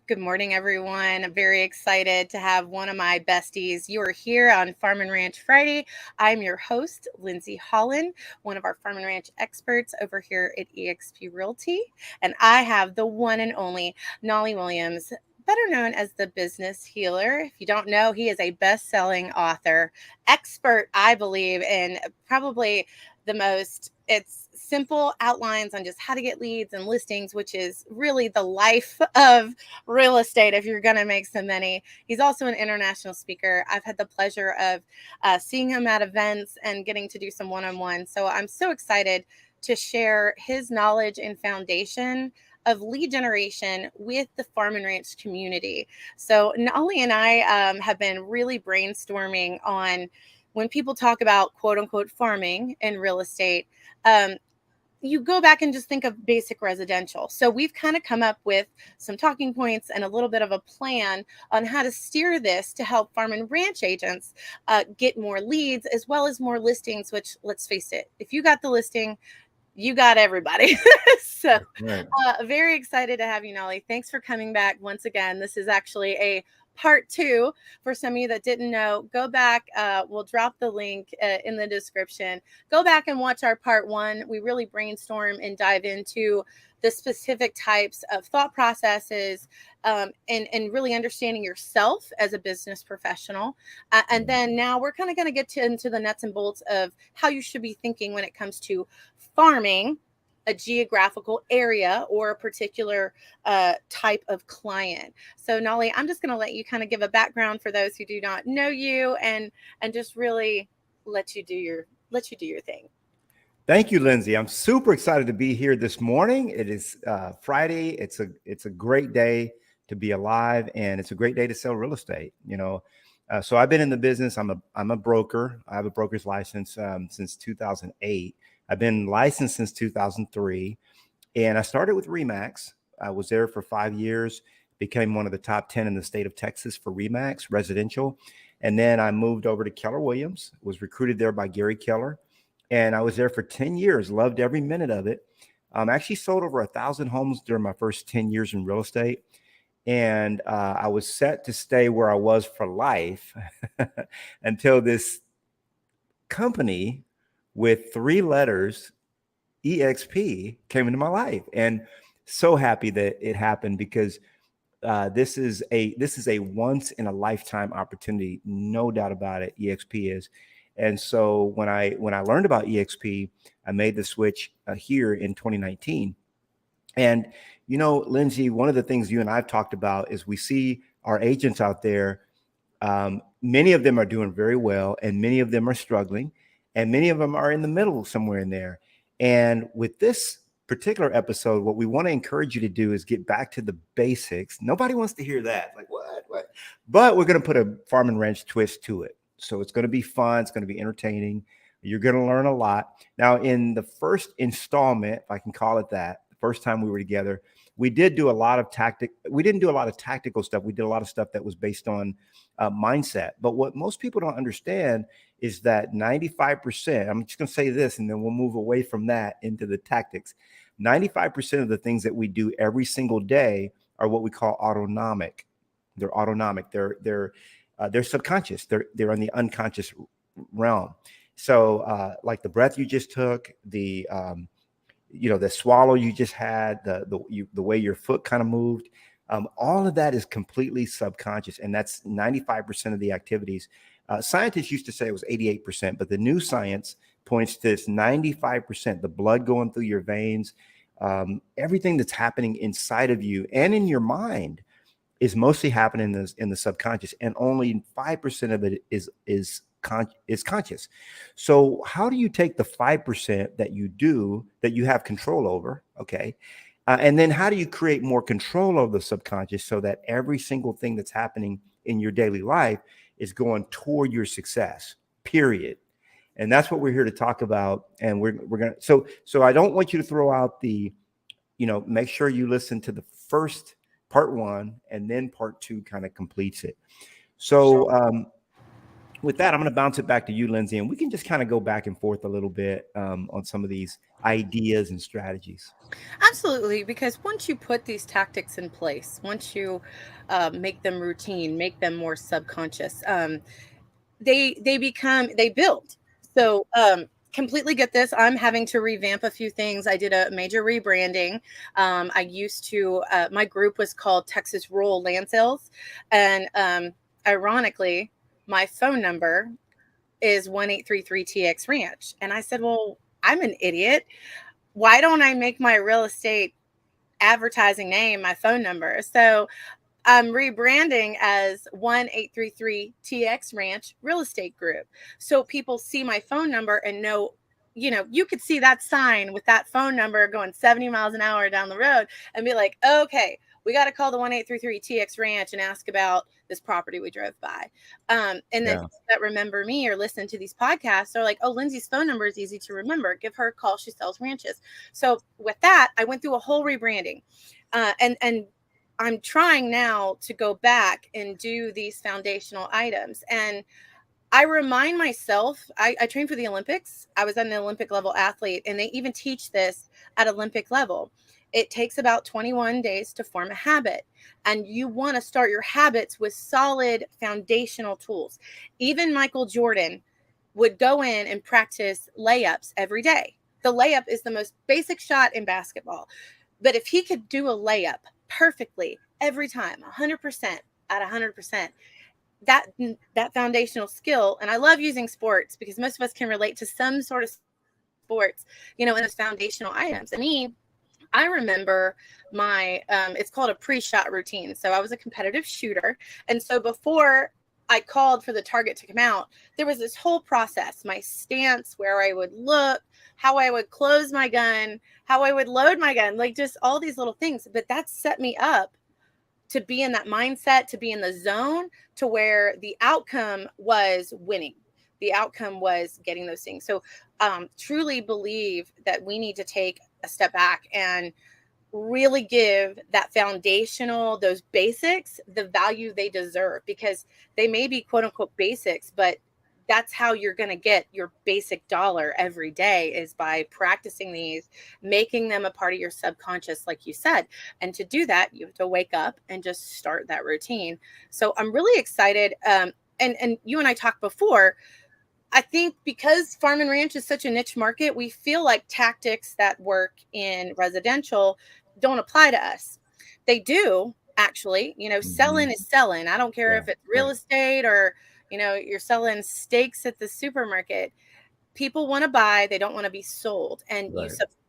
Good morning, everyone. I'm very excited to have one of my besties. You are here on Farm and Ranch Friday. I'm your host, Lindsey Hollin, one of our Farm and Ranch experts over here at eXp Realty. And I have the one and only Knolly Williams, better known as the business healer. If you don't know, he is a best-selling author, expert, I believe, in probably the most it's simple outlines on just how to get leads and listings, which is really the life of real estate if you're going to make some money. He's also an international speaker. I've had the pleasure of seeing him at events and getting to do some one-on-one. So I'm so excited to share his knowledge and foundation of lead generation with the farm and ranch community. So Nolly and I have been really brainstorming on when people talk about quote unquote farming and real estate. You go back and just think of basic residential. So we've kind of come up with some talking points and a little bit of a plan on how to steer this to help farm and ranch agents get more leads as well as more listings, which, let's face it, if you got the listing, you got everybody. So Right. very excited to have you, Nolly. Thanks for coming back once again. This is actually a part two. For some of you that didn't know, go back. We'll drop the link in the description. Go back and watch our part one. We really brainstorm and dive into the specific types of thought processes and really understanding yourself as a business professional. And then now we're kind of going to get into the nuts and bolts of how you should be thinking when it comes to farming a geographical area or a particular type of client. So Nolly, I'm just going to let you kind of give a background for those who do not know you and just really let you do your thing. Thank you, Lindsay. I'm super excited to be here this morning. It is Friday. It's a great day to be alive, and it's a great day to sell real estate. So I've been in the business. I'm a broker. I have a broker's license since 2008. I've been licensed since 2003, and I started with Remax. I was there for 5 years. Became one of the top 10 in the state of Texas for Remax residential, and then I moved over to Keller Williams. Was recruited there by Gary Keller. And I was there for 10 years, loved every minute of it. Actually sold over 1,000 homes during my first 10 years in real estate. And I was set to stay where I was for life until this company with 3 letters, EXP, came into my life. And so happy that it happened because this is a once in a lifetime opportunity, no doubt about it. EXP is. And so when I learned about EXP, I made the switch here in 2019. And Lindsay, one of the things you and I've talked about is we see our agents out there. Many of them are doing very well, and many of them are struggling, and many of them are in the middle somewhere in there. And with this particular episode, what we want to encourage you to do is get back to the basics. Nobody wants to hear that. Like, what? But we're going to put a farm and ranch twist to it. So it's going to be fun. It's going to be entertaining. You're going to learn a lot. Now, in the first installment, if I can call it that, the first time we were together, we did do a lot of we didn't do a lot of tactical stuff. We did a lot of stuff that was based on mindset. But what most people don't understand is that 95%, I'm just going to say this, and then we'll move away from that into the tactics. 95% of the things that we do every single day are what we call autonomic. They're autonomic. They're subconscious. They're in the unconscious realm. So like the breath you just took, the swallow you just had, the way your foot kind of moved, all of that is completely subconscious, and that's 95% of the activities. Scientists used to say it was 88%, but the new science points to this 95%. The blood going through your veins, everything that's happening inside of you and in your mind is mostly happening in the subconscious, and only 5% of it is conscious. So how do you take the 5% that you have control over? Okay. And then how do you create more control over the subconscious so that every single thing that's happening in your daily life is going toward your success, period. And that's what we're here to talk about. And we're going to, so I don't want you to throw out make sure you listen to the first part one, and then part two kind of completes it. So with that, I'm going to bounce it back to you, Lindsey, and we can just kind of go back and forth a little bit on some of these ideas and strategies. Absolutely, because once you put these tactics in place, once you make them routine, make them more subconscious, they build. So completely get this. I'm having to revamp a few things. I did a major rebranding. I used to my group was called Texas Rural Land Sales, and ironically, my phone number is 1833 TX Ranch. And I said, well, I'm an idiot. Why don't I make my real estate advertising name my phone number? So I'm rebranding as 1833 TX Ranch Real Estate Group. So people see my phone number and know, you could see that sign with that phone number going 70 miles an hour down the road and be like, okay, we got to call the 1833 TX Ranch and ask about this property we drove by. And then people that remember me or listen to these podcasts are like, oh, Lindsey's phone number is easy to remember. Give her a call. She sells ranches. So with that, I went through a whole rebranding. And I'm trying now to go back and do these foundational items. And I remind myself, I trained for the Olympics. I was an Olympic level athlete, and they even teach this at Olympic level. It takes about 21 days to form a habit. And you want to start your habits with solid foundational tools. Even Michael Jordan would go in and practice layups every day. The layup is the most basic shot in basketball. But if he could do a layup perfectly every time, 100% at 100%, that foundational skill. And I love using sports because most of us can relate to some sort of sports, in those foundational items. And I remember my it's called a pre-shot routine. So I was a competitive shooter, and so before I called for the target to come out, there was this whole process, my stance, where I would look, how I would close my gun, how I would load my gun, like just all these little things. But that set me up to be in that mindset, to be in the zone, to where the outcome was winning. The outcome was getting those things. So truly believe that we need to take a step back and really give that foundational, those basics, the value they deserve, because they may be quote unquote basics, but that's how you're going to get your basic dollar every day, is by practicing these, making them a part of your subconscious, like you said. And to do that, you have to wake up and just start that routine. So I'm really excited. And you and I talked before, I think because farm and ranch is such a niche market, we feel like tactics that work in residential don't apply to us. They do, actually. Selling is selling. I don't care if it's real estate or, you're selling steaks at the supermarket. People want to buy, they don't want to be sold. And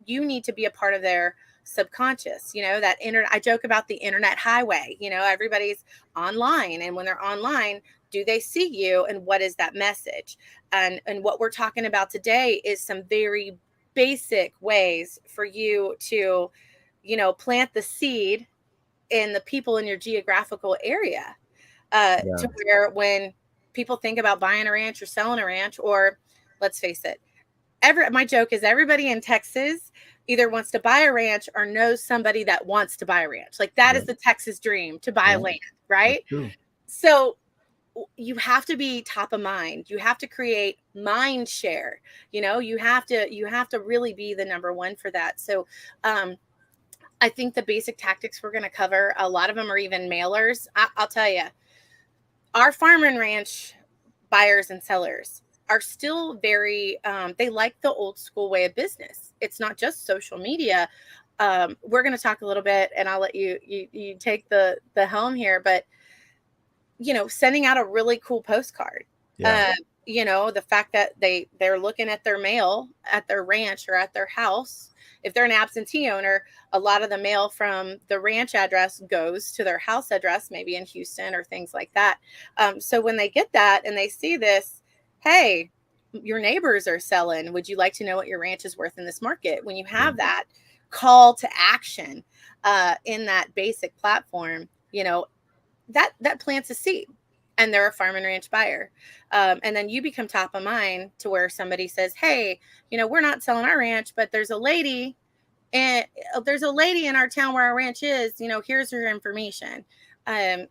you need to be a part of their subconscious, that internet. I joke about the internet highway. Everybody's online, and when they're online, do they see you, and what is that message? And what we're talking about today is some very basic ways for you to, plant the seed in the people in your geographical area, to where when people think about buying a ranch or selling a ranch, or let's face it, my joke is everybody in Texas either wants to buy a ranch or knows somebody that wants to buy a ranch. Like that is the Texas dream, to buy land, right? So you have to be top of mind. You have to create mind share. You have to really be the number one for that. So I think the basic tactics we're going to cover, a lot of them are even mailers. I'll tell you, our farm and ranch buyers and sellers are still very, they like the old school way of business. It's not just social media. We're going to talk a little bit, and I'll let you take the helm here, but sending out a really cool postcard. The fact that they're looking at their mail at their ranch or at their house. If they're an absentee owner, a lot of the mail from the ranch address goes to their house address, maybe in Houston or things like that. So when they get that and they see this, hey, your neighbors are selling. Would you like to know what your ranch is worth in this market? When you have that call to action in that basic platform, that plants a seed, and they're a farm and ranch buyer. And then you become top of mind to where somebody says, hey, we're not selling our ranch, but there's a lady in our town where our ranch is, here's her information. And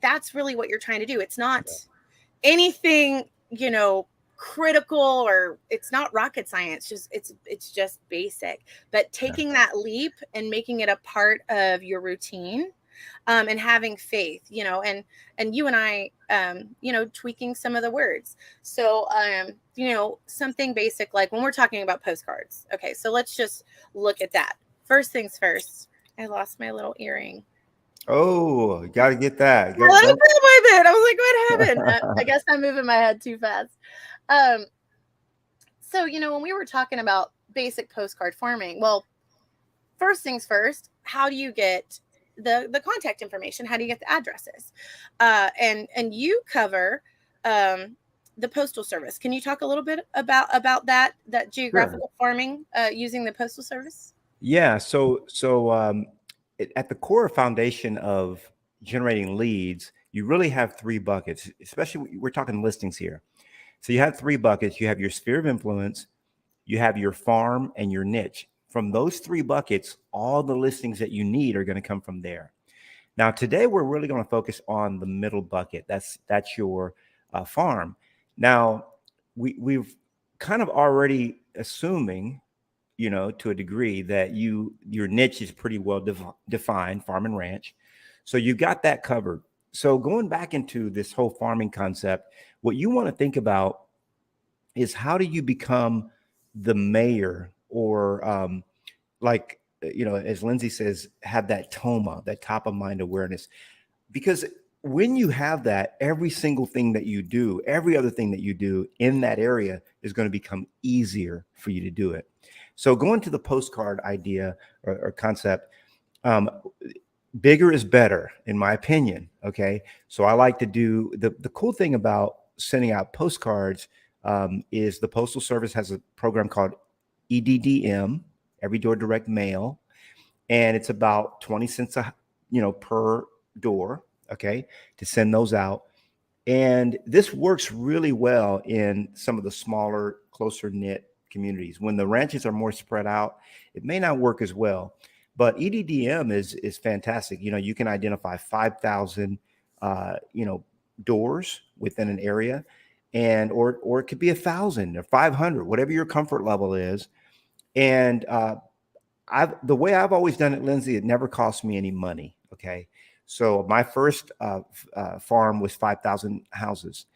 that's really what you're trying to do. It's not anything, critical, or it's not rocket science, just it's just basic. But taking that leap and making it a part of your routine, and having faith, and you and I, tweaking some of the words. So, something basic, like when we're talking about postcards. Okay, so let's just look at that. First things first, I lost my little earring. Oh, you got to get that. With it. I was like, what happened? I guess I'm moving my head too fast. So, when we were talking about basic postcard farming, well, first things first, how do you get the contact information? How do you get the addresses? And you cover the postal service. Can you talk a little bit about that geographical farming using the postal service? Yeah. At the core foundation of generating leads, you really have three buckets, especially we're talking listings here. So you have three buckets. You have your sphere of influence, you have your farm, and your niche. From those three buckets, all the listings that you need are going to come from there. Now, today we're really going to focus on the middle bucket. That's your farm. Now, we've kind of already assuming, to a degree, that your niche is pretty well defined, farm and ranch. So you got that covered. So going back into this whole farming concept, what you want to think about is how do you become the mayor, or as Lindsey says, have that TOMA, that top of mind awareness. Because when you have that, every single thing that you do, every other thing that you do in that area is going to become easier for you to do it. So going to the postcard idea or concept, bigger is better, in my opinion. Okay. So I like to do the cool thing about sending out postcards is the Postal Service has a program called EDDM, Every Door Direct Mail, and it's about 20 cents per door, okay, to send those out. And this works really well in some of the smaller, closer knit communities. When the ranches are more spread out, it may not work as well. But EDDM is fantastic. You can identify 5,000 doors within an area, and or it could be 1,000 or 500, whatever your comfort level is. And the way I've always done it, Lindsey, it never cost me any money. Okay. So my first farm was 5,000 houses.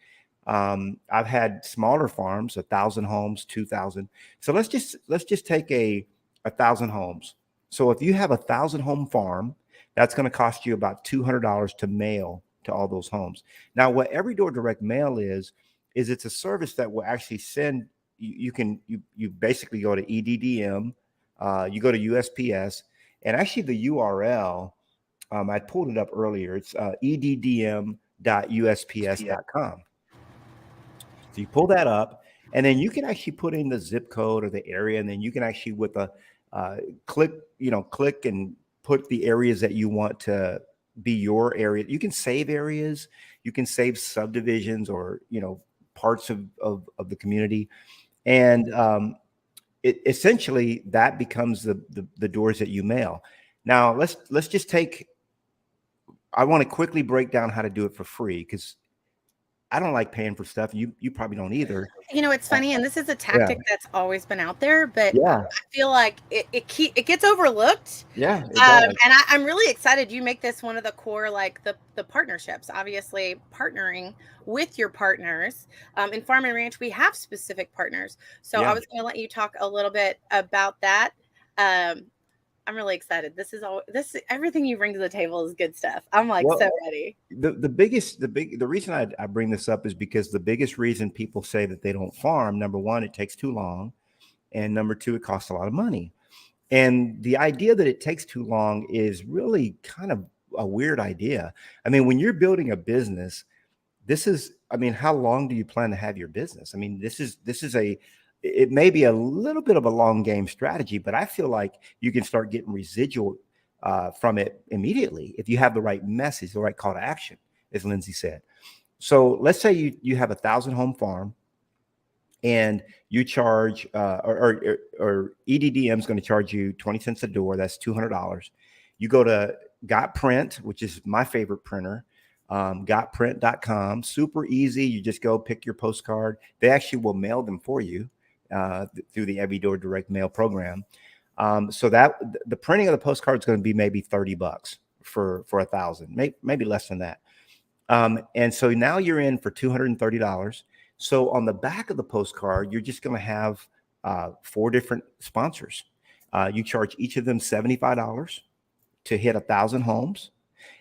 I've had smaller farms, 1,000 homes, 2,000. So let's just take 1,000 homes. So if you have 1,000 home farm, that's going to cost you about $200 to mail to all those homes. Now, what Every Door Direct Mail is it's a service that will actually send. You basically go to EDDM, you go to USPS, and actually the URL. I pulled it up earlier. It's eddm.usps.com. So you pull that up, and then you can actually put in the zip code or the area, and then you can actually with a click and put the areas that you want to be your area. You can save areas, you can save subdivisions, or parts of the community, and it essentially that becomes the doors that you mail. Now let's just take. I want to quickly break down how to do it for free, because I don't like paying for stuff. You probably don't either. It's funny, and this is a tactic that's always been out there, but Yeah. I feel like it gets overlooked. Yeah, it does. And I'm really excited you make this one of the core, like the partnerships. Obviously, partnering with your partners. In Farm and Ranch, we have specific partners. So I was going to let you talk a little bit about that. I'm really excited. Everything you bring to the table is good stuff. I'm like so ready. The reason I bring this up is because the biggest reason people say that they don't farm, number one, it takes too long, and number two, it costs a lot of money. And the idea that it takes too long is really kind of a weird idea. I mean, when you're building a business, how long do you plan to have your business? I mean, it may be a little bit of a long game strategy, but I feel like you can start getting residual from it immediately if you have the right message, the right call to action, as Lindsey said. So let's say you have 1,000 home farm, and you charge or EDDM is going to charge you 20 cents a door. That's $200. You go to Got Print, which is my favorite printer. gotprint.com. Super easy. You just go pick your postcard. They actually will mail them for you through the Every Door Direct Mail program. So that the printing of the postcard is going to be maybe $30 for 1,000, maybe less than that. And so now you're in for $230. So on the back of the postcard, you're just going to have 4 different sponsors. You charge each of them $75 to hit 1,000 homes.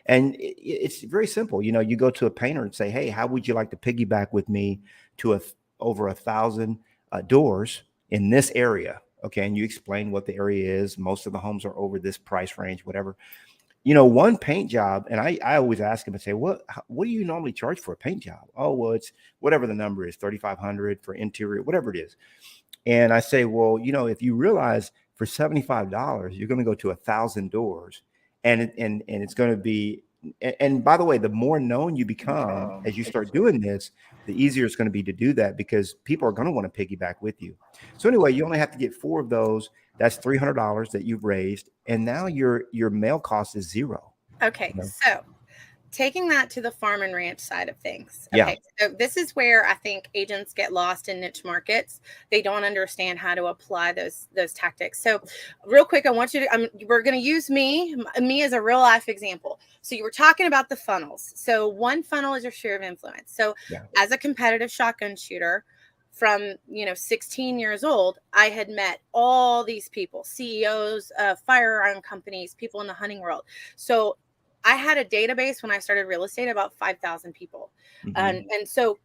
And it's very simple. You know, you go to a painter and say, hey, how would you like to piggyback with me to over 1,000 doors in this area? Okay. And you explain what the area is. Most of the homes are over this price range, whatever. You know, one paint job, and I always ask them and say, what do you normally charge for a paint job? Oh, well, it's whatever the number is, $3,500 for interior, whatever it is. And I say, well, you know, if you realize for $75, you're going to go to 1,000 doors, and it's going to be, and by the way, the more known you become as you start doing this, the easier it's going to be to do that, because people are going to want to piggyback with you. So anyway, you only have to get 4 of those. That's $300 that you've raised, and now your mail cost is zero. Okay, You know? so taking that to the farm and ranch side of things. Yeah. Okay, so this is where I think agents get lost in niche markets. They don't understand how to apply those tactics. So real quick, I want you to, we're going to use me as a real life example. So you were talking about the funnels. So one funnel is your sphere of influence. So as a competitive shotgun shooter, from 16 years old, I had met all these people, CEOs of firearm companies, people in the hunting world. So I had a database when I started real estate, about 5,000 people. And so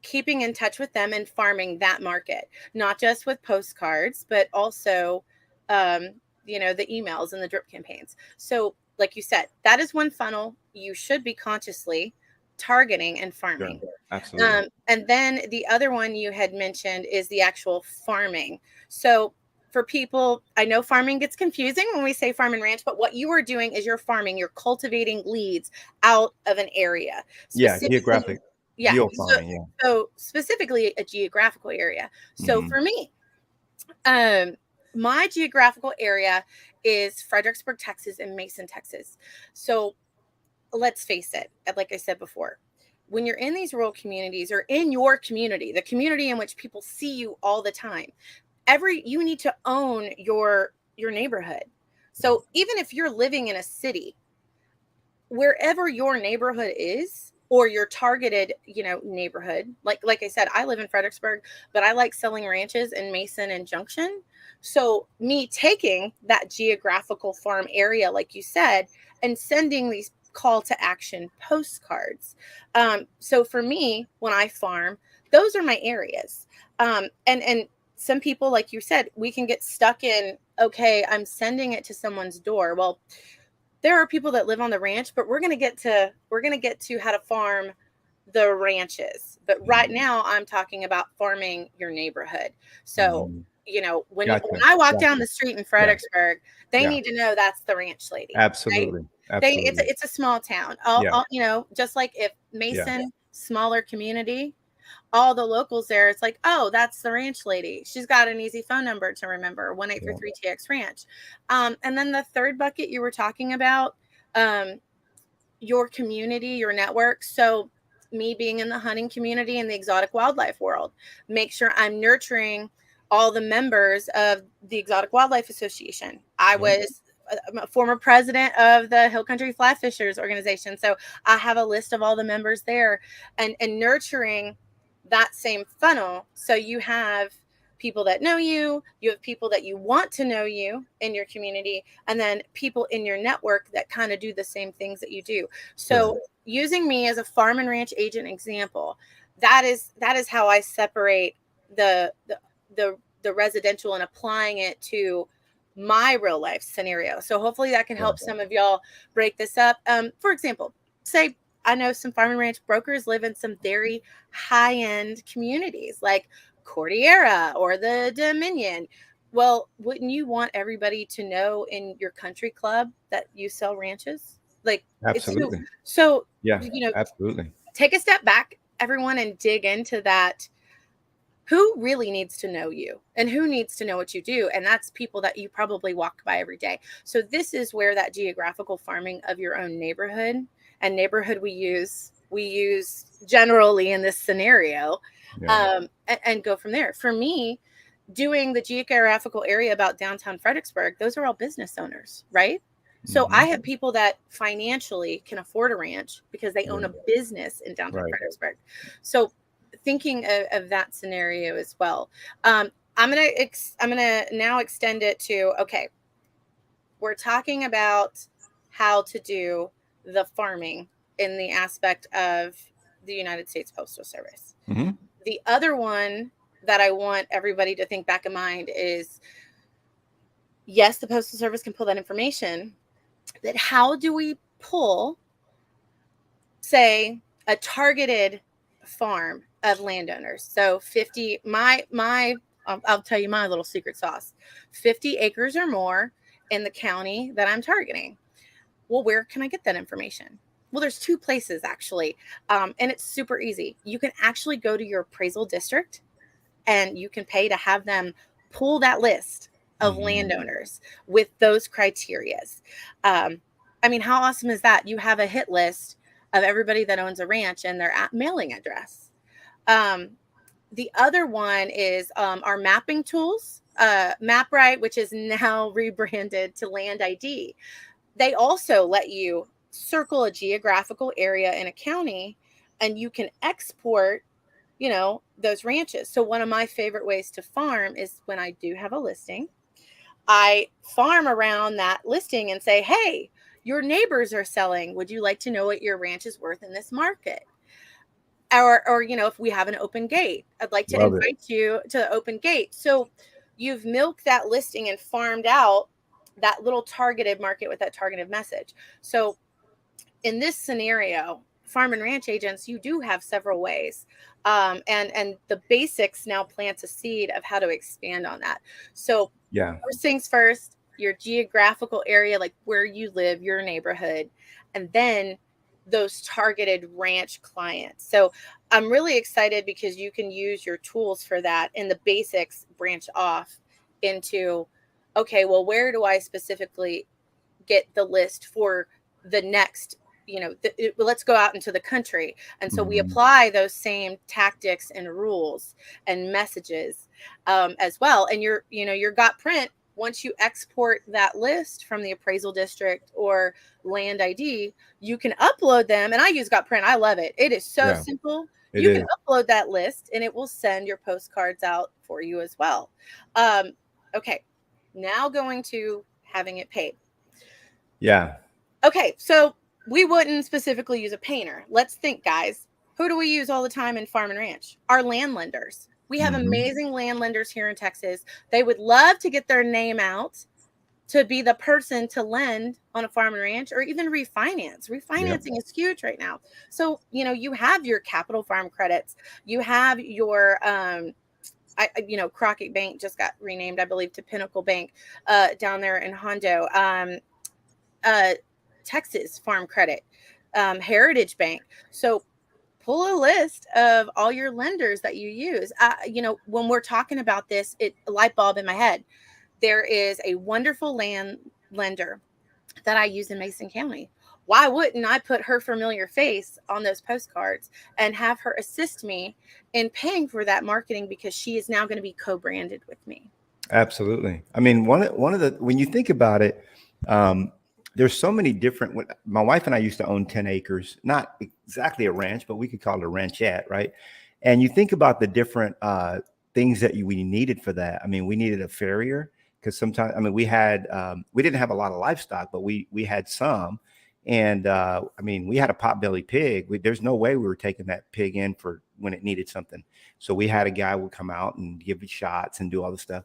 keeping in touch with them and farming that market, not just with postcards, but also, the emails and the drip campaigns. So like you said, that is one funnel you should be consciously targeting and farming. Sure, absolutely. And then the other one you had mentioned is the actual farming. So for people, I know farming gets confusing when we say farm and ranch, but what you are doing is you're farming, you're cultivating leads out of an area. Yeah, geographic. Yeah. Geofarming, So specifically a geographical area. So for me, my geographical area is Fredericksburg, Texas, and Mason, Texas. So let's face it, like I said before, when you're in these rural communities or in your community, the community in which people see you all the time, you need to own your neighborhood. So even if you're living in a city, wherever your neighborhood is, or your targeted, neighborhood, like I said, I live in Fredericksburg, but I like selling ranches in Mason and Junction. So me taking that geographical farm area, like you said, and sending these call to action postcards. So for me, when I farm, those are my areas. And some people, like you said, we can get stuck in, okay, I'm sending it to someone's door. Well, there are people that live on the ranch, but we're going to get to how to farm the ranches. But right now I'm talking about farming your neighborhood. So, when I walk down the street in Fredericksburg, they need to know that's the ranch lady. Absolutely. Right? Absolutely. It's a small town. Just like if Mason, smaller community, all the locals there, it's like, oh, that's the ranch lady. She's got an easy phone number to remember, 1-833-TX Ranch. And then the third bucket you were talking about, your community, your network. So me being in the hunting community and the exotic wildlife world, make sure I'm nurturing all the members of the Exotic Wildlife Association. I was a former president of the Hill Country Fly Fishers organization. So I have a list of all the members there, and nurturing that same funnel. So you have people that know you, you have people that you want to know you in your community, and then people in your network that kind of do the same things that you do. So using me as a farm and ranch agent example, that is how I separate the residential and applying it to my real life scenario. So hopefully that can help some of y'all break this up. For example, say I know some farm and ranch brokers live in some very high-end communities like Cordillera or the Dominion. Well, wouldn't you want everybody to know in your country club that you sell ranches? Like, absolutely. So absolutely. Take a step back, everyone, and dig into that. Who really needs to know you and who needs to know what you do? And that's people that you probably walk by every day. So this is where that geographical farming of your own neighborhood and neighborhood we use generally in this scenario, Yeah. and go from there. For me, doing the geographical area about downtown Fredericksburg, those are all business owners, right? So I Hmm. have people that financially can afford a ranch because they own Yeah. a business in downtown Right. Fredericksburg. So thinking of that scenario as well. I'm gonna now extend it to, okay, we're talking about how to do the farming in the aspect of the United States Postal Service. Hmm. The other one that I want everybody to think back in mind is, yes, the Postal Service can pull that information, but how do we pull, say, a targeted farm of landowners? So 50, I'll tell you my little secret sauce, 50 acres or more in the county that I'm targeting. Well, where can I get that information? Well, there's two places actually, and it's super easy. You can actually go to your appraisal district and you can pay to have them pull that list of Hmm. landowners with those criterias. Um, I mean, how awesome is that? You have a hit list of everybody that owns a ranch and their mailing address. Um, the other one is our mapping tools, MapRight, which is now rebranded to Land ID. They also let you circle a geographical area in a county and you can export, those ranches. So one of my favorite ways to farm is when I do have a listing, I farm around that listing and say, hey, your neighbors are selling. Would you like to know what your ranch is worth in this market? Or if we have an open gate, I'd like to Love it. invite you to the open gate. So you've milked that listing and farmed out that little targeted market with that targeted message. So in this scenario, farm and ranch agents, you do have several ways. And the basics now plants a seed of how to expand on that. So Yeah. first things first, your geographical area, like where you live, your neighborhood, and then those targeted ranch clients. So I'm really excited because you can use your tools for that, and the basics branch off into, okay, well, where do I specifically get the list for the next, let's go out into the country. And so we Hmm. apply those same tactics and rules and messages, as well. And your got print, once you export that list from the appraisal district or Land ID, you can upload them. And I use got print. I love it. It is so Yeah. simple. It You can is. upload that list and it will send your postcards out for you as well. Okay, now going to having it paid. Yeah. Okay, so we wouldn't specifically use a painter. Let's think, guys. Who do we use all the time in farm and ranch? Our land lenders. We have Hmm. amazing land lenders here in Texas. They would love to get their name out to be the person to lend on a farm and ranch or even refinance. Yep. Refinancing is huge right now. So, you have your capital farm credits. You have your Crockett Bank just got renamed, I believe, to Pinnacle Bank down there in Hondo. Uh, Texas Farm Credit, Heritage Bank. So pull a list of all your lenders that you use. When we're talking about this, a light bulb in my head. There is a wonderful land lender that I use in Mason County. Why wouldn't I put her familiar face on those postcards and have her assist me in paying for that marketing because she is now going to be co-branded with me? Absolutely. I mean, one of the when you think about it, um, there's so many different. My wife and I used to own 10 acres, not exactly a ranch, but we could call it a ranchette, right? And you think about the different things that we needed for that. I mean, we needed a farrier because sometimes, I mean, we didn't have a lot of livestock, but we had some. And I mean, we had a potbelly pig. There's no way we were taking that pig in for when it needed something. So we had a guy would come out and give it shots and do all the stuff.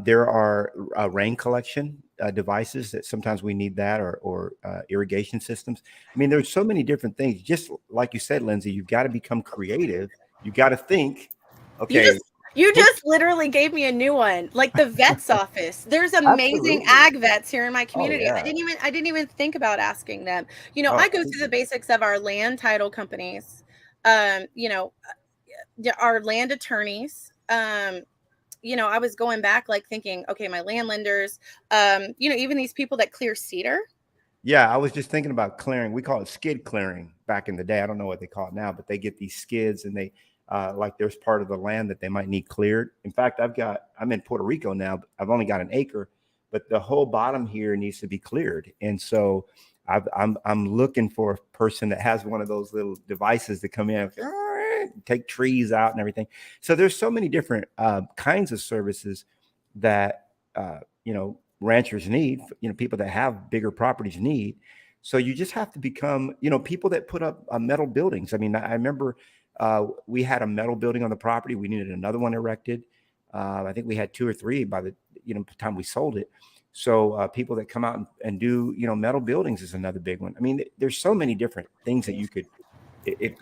There are rain collection devices that sometimes we need that, or irrigation systems. I mean, there's so many different things. Just like you said, Lindsay, you've got to become creative. You got to think, You okay, just you what? just literally gave me a new one. Like the vet's office. There's amazing Absolutely. ag vets here in my Oh community. I yeah. didn't even think about asking them. I Oh, go through the basics of our land title companies. Um, you know, our land attorneys. I was going back like thinking, okay, my land lenders, even these people that clear cedar. Yeah, I was just thinking about clearing. We call it skid clearing back in the day. I don't know what they call it now, but they get these skids and they like there's part of the land that they might need cleared. In fact, I'm in Puerto Rico now. But I've only got an acre, but the whole bottom here needs to be cleared. And so I'm looking for a person that has one of those little devices that come in, take trees out and everything. So there's so many different kinds of services that ranchers need, people that have bigger properties need. So you just have to become, people that put up metal buildings. I mean, I remember we had a metal building on the property. We needed another one erected. I think we had 2 or 3 by the time we sold it. So people that come out and do metal buildings is another big one. I mean, there's so many different things that you could. If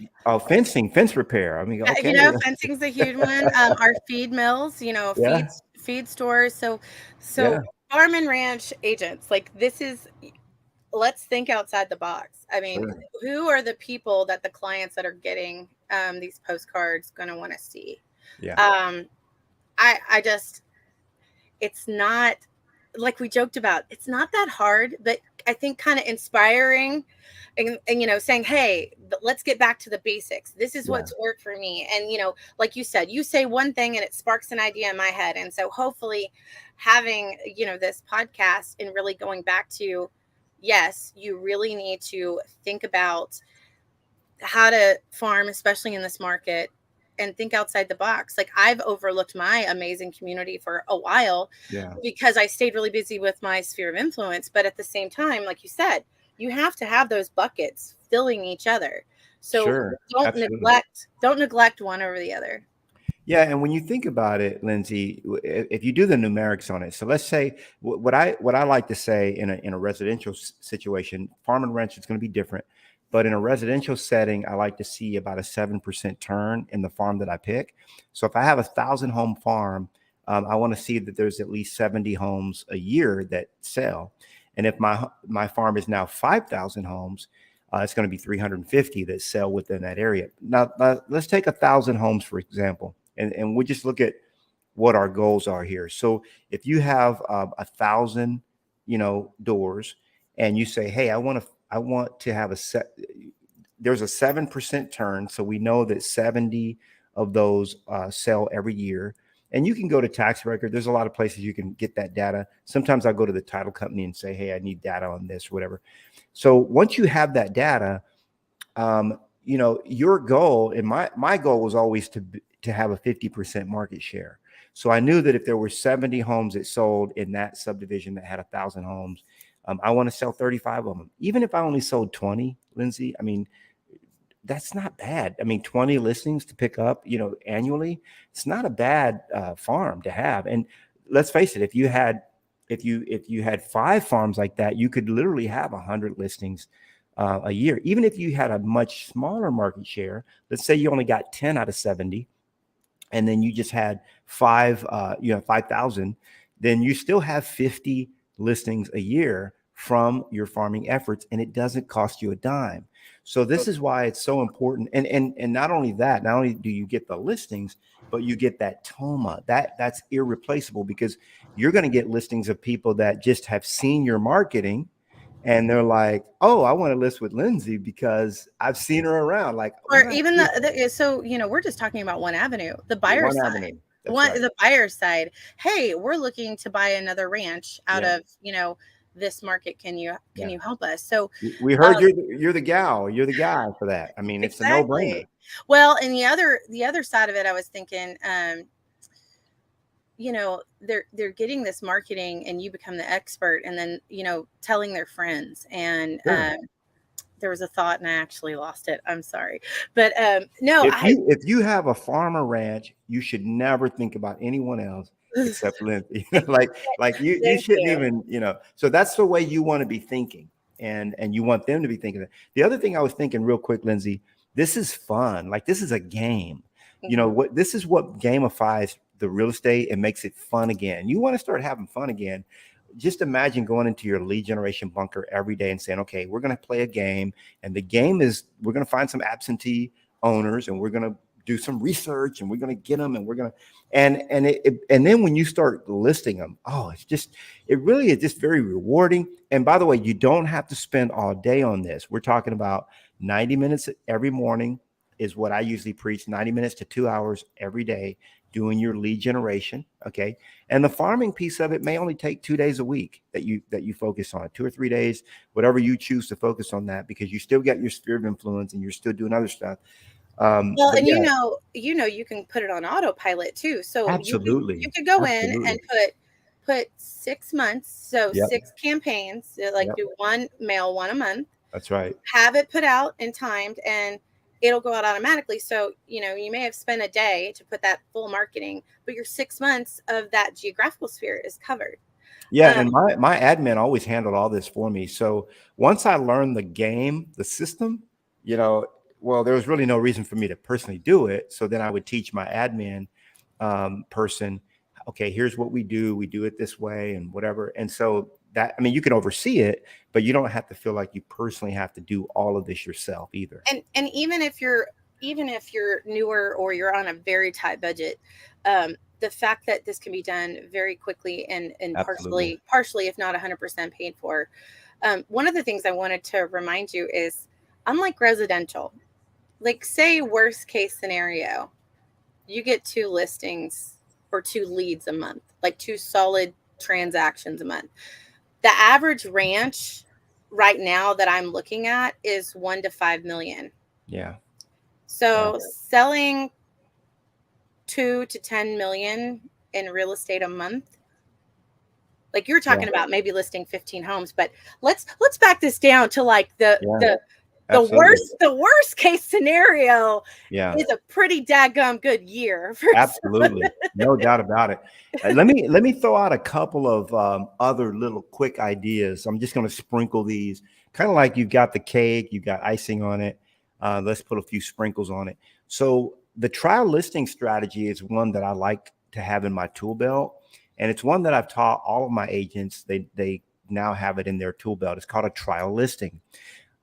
fence repair. I mean, okay, Fencing's a huge one. Our feed mills, yeah, feed stores. yeah, So farm and ranch agents, like this is, let's think outside the box. I mean, sure, who are the people that the clients that are getting these postcards going to want to see? yeah, Um, I just, it's not, like we joked about, it's not that hard, but I think kind of inspiring and saying, hey, let's get back to the basics. This is yeah, what's worked for me. And, like you said, you say one thing and it sparks an idea in my head. And so hopefully having, this podcast and really going back to, yes, you really need to think about how to farm, especially in this market, and think outside the box. Like I've overlooked my amazing community for a while yeah, because I stayed really busy with my sphere of influence. But at the same time, like you said, you have to have those buckets filling each other. So sure, absolutely. don't neglect one over the other. Yeah, and when you think about it, Lindsay, if you do the numerics on it, so let's say what I like to say in a residential situation, farm and ranch is going to be different, but in a residential setting, I like to see about a 7% turn in the farm that I pick. So if I have 1,000 home farm, I want to see that there's at least 70 homes a year that sell, and if my farm is now 5,000 homes. It's going to be 350 that sell within that area. Now, let's take 1,000 homes, for example, and we just look at what our goals are here. So if you have 1,000, doors, and you say, hey, I want to have there's a 7% turn. So we know that 70 of those sell every year. And you can go to tax record. There's a lot of places you can get that data. Sometimes I go to the title company and say, hey, I need data on this or whatever. So once you have that data, your goal, and my goal was always to have a 50% market share. So I knew that if there were 70 homes that sold in that subdivision that had 1,000 homes, I want to sell 35 of them. Even if I only sold 20, Lindsay, I mean, that's not bad. I mean, 20 listings to pick up, annually, it's not a bad farm to have. And let's face it, if you had 5 farms like that, you could literally have 100 listings a year. Even if you had a much smaller market share, let's say you only got 10 out of 70, and then you just had 5,000, then you still have 50 listings a year from your farming efforts, and it doesn't cost you a dime. So this is why it's so important. And not only that, not only do you get the listings, but you get that TOMA. That's irreplaceable, because you're going to get listings of people that just have seen your marketing, and they're like, oh, I want to list with Lindsay because I've seen her around. Like, Or what? even so we're just talking about one avenue, the buyer One side. avenue. That's right. The buyer side. Hey, we're looking to buy another ranch out Yeah. of this market. Can you Yeah. help us? So We heard you're the gal, you're the guy for that. I mean, it's a no brainer. exactly. Well, and the other side of it, I was thinking, they're getting this marketing, and you become the expert, and then telling their friends. And Sure. there was a thought, and I actually lost it. I'm sorry, but no, If you have a farm or ranch, you should never think about anyone else except Lindsay. Like you thank shouldn't you. even, so that's the way you want to be thinking, and you want them to be thinking that. The other thing I was thinking real quick, Lindsay, this is fun. Like, this is a game. This is what gamifies the real estate and makes it fun again. You want to start having fun again. Just imagine going into your lead generation bunker every day and saying, okay, we're going to play a game. And the game is, we're going to find some absentee owners, and we're going to do some research and we're going to get them and we're going to, and then when you start listing them, oh, it really is just very rewarding. And by the way, you don't have to spend all day on this. We're talking about 90 minutes every morning is what I usually preach, 90 minutes to 2 hours every day doing your lead generation. Okay. And the farming piece of it may only take 2 days a week that you focus on, 2 or 3 days, whatever you choose to focus on that, because you still got your sphere of influence and you're still doing other stuff. Well, But and yeah, you can put it on autopilot too. So you absolutely. could go in and Absolutely. put 6 months, so Yep. 6 campaigns, like Yep. do one mail, one a month, That's right. have it put out and timed, and it'll go out automatically. So, you may have spent a day to put that full marketing, but your 6 months of that geographical sphere is covered. Yeah, Um, and my admin always handled all this for me. So once I learned the game, the system, well, there was really no reason for me to personally do it. So then I would teach my admin person, okay, here's what we do. We do it this way and whatever. And so that, I mean, you can oversee it, but you don't have to feel like you personally have to do all of this yourself either. and even if you're newer or you're on a very tight budget, the fact that this can be done very quickly and Absolutely. partially, if not 100% paid for. One of the things I wanted to remind you is, unlike residential, like say worst case scenario, you get 2 listings or 2 leads a month, like 2 solid transactions a month. The average ranch right now that I'm looking at is 1 to 5 million. Yeah. So selling 2 to 10 million in real estate a month, like you're talking about maybe listing 15 homes, but let's back this down to like the worst case scenario is a pretty daggum good year. Absolutely. No doubt about it. Let me throw out a couple of other little quick ideas. I'm just going to sprinkle these, kind of like you've got the cake, you've got icing on it. Let's put a few sprinkles on it. So the trial listing strategy is one that I like to have in my tool belt. And it's one that I've taught all of my agents. They now have it in their tool belt. It's called a trial listing.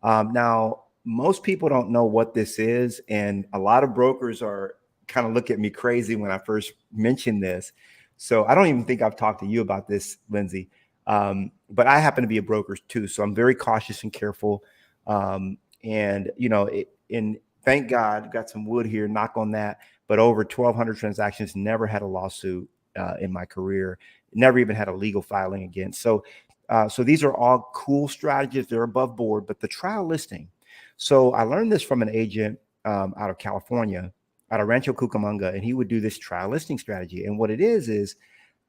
Now, most people don't know what this is. And a lot of brokers are kind of look at me crazy when I first mentioned this. So I don't even think I've talked to you about this, Lindsey. But I happen to be a broker too. So I'm very cautious and careful. And thank God, got some wood here, knock on that. But over 1,200 transactions, never had a lawsuit in my career, never even had a legal filing against. So these are all cool strategies. They're above board, but the trial listing. So I learned this from an agent out of California, out of Rancho Cucamonga, and he would do this trial listing strategy. And what it is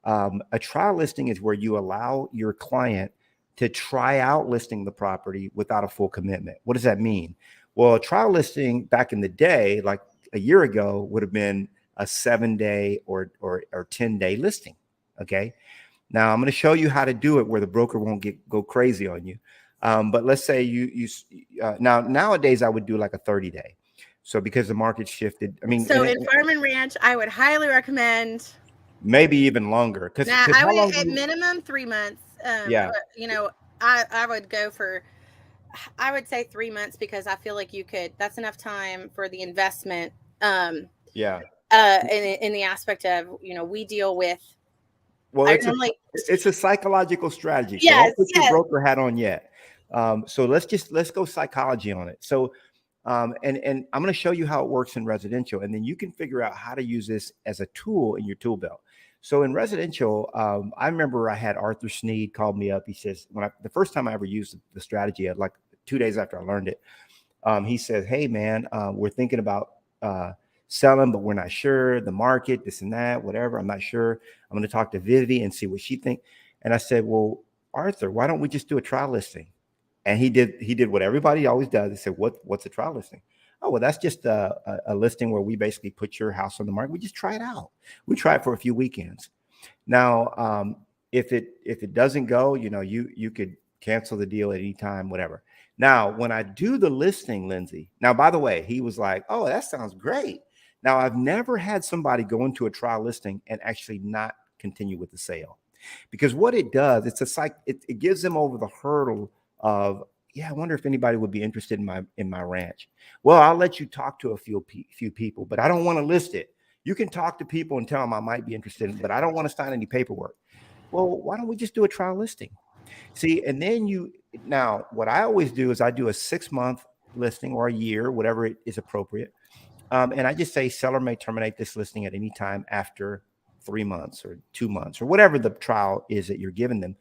a trial listing is where you allow your client to try out listing the property without a full commitment. What does that mean? Well, a trial listing back in the day, like a year ago, would have been a 7-day or 10-day listing. Okay. Now I'm going to show you how to do it where the broker won't go crazy on you. But let's say nowadays I would do like a 30-day. So because the market shifted, I mean, so in Farm and Ranch, I would highly recommend maybe even longer. Because I would at minimum 3 months. Yeah. I would go for, I would say 3 months, because I feel like that's enough time for the investment. Yeah. In the aspect of, we deal with. Well, it's a psychological strategy. So yes, don't put your broker hat on yet. So let's go psychology on it. So, and I'm going to show you how it works in residential, and then you can figure out how to use this as a tool in your tool belt. So in residential, I remember I had Arthur Sneed called me up. He says, the first time I ever used the strategy, like 2 days after I learned it, he said, "Hey man, we're thinking about selling, but we're not sure the market, this and that, whatever. I'm not sure. I'm going to talk to Vivi and see what she thinks." And I said, "Well, Arthur, why don't we just do a trial listing?" And he did what everybody always does. He said, "What's a trial listing?" "Oh, well, that's just a listing where we basically put your house on the market. We just try it out. We try it for a few weekends." Now, if it doesn't go, you could cancel the deal at any time, whatever. Now, when I do the listing, Lindsey, now, by the way, he was like, "Oh, that sounds great." Now, I've never had somebody go into a trial listing and actually not continue with the sale, because what it does, it gives them over the hurdle of yeah, I wonder if anybody would be interested in my ranch. Well, I'll let you talk to a few people, but I don't want to list it. You can talk to people and tell them I might be interested, but I don't want to sign any paperwork. Well, why don't we just do a trial listing? See, and then now what I always do is I do a 6-month listing or a year, whatever it is appropriate. And I just say seller may terminate this listing at any time after 3 months or 2 months or whatever the trial is that you're giving them.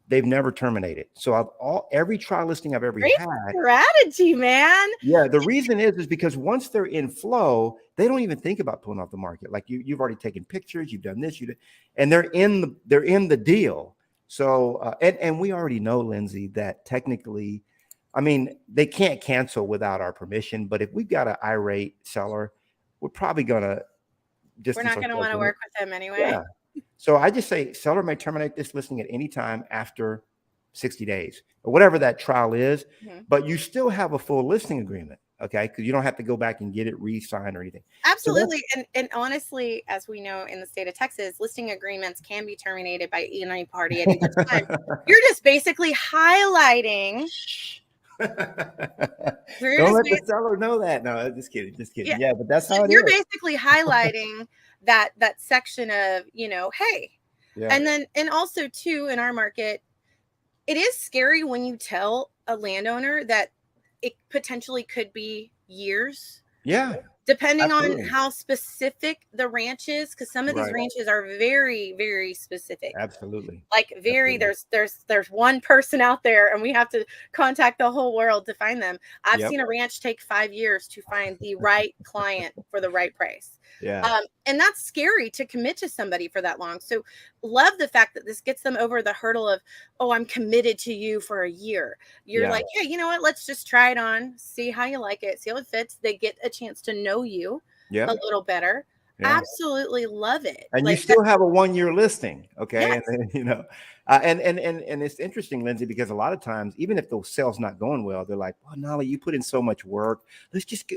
They've never terminated. So every trial listing I've ever Great had. strategy, man. Yeah, the reason is because once they're in flow, they don't even think about pulling off the market. Like you've already taken pictures, you've done this, and they're in the deal. So and we already know, Lindsey, that technically, I mean, they can't cancel without our permission. But if we've got an irate seller, we're probably gonna distance We're not going to want to work with them anyway. Yeah. So I just say seller may terminate this listing at any time after 60 days or whatever that trial is, but you still have a full listing agreement. Okay. Because you don't have to go back and get it re-signed or anything. Absolutely. And honestly, as we know in the state of Texas, listing agreements can be terminated by any party at any time. You're just basically highlighting. Don't let the seller know that. No, just kidding. Yeah, but that's how it is. You're basically highlighting that section of, hey. Yeah. And also too, in our market, it is scary when you tell a landowner that it potentially could be years. Yeah. Depending on how specific the ranch is, because some of these ranches are very, very specific. Absolutely. Like there's one person out there and we have to contact the whole world to find them. I've seen a ranch take 5 years to find the right client for the right price. Yeah. And that's scary to commit to somebody for that long. So love the fact that this gets them over the hurdle of, oh, I'm committed to you for a year. You're like, hey, you know what? Let's just try it on, see how you like it, see how it fits. They get a chance to know you a little better. Yeah. Absolutely love it. And you still have a 1-year listing. Okay. Yes. And then, and it's interesting, Lindsey, because a lot of times, even if the sale's not going well, they're like, well, Knolly, you put in so much work. Let's just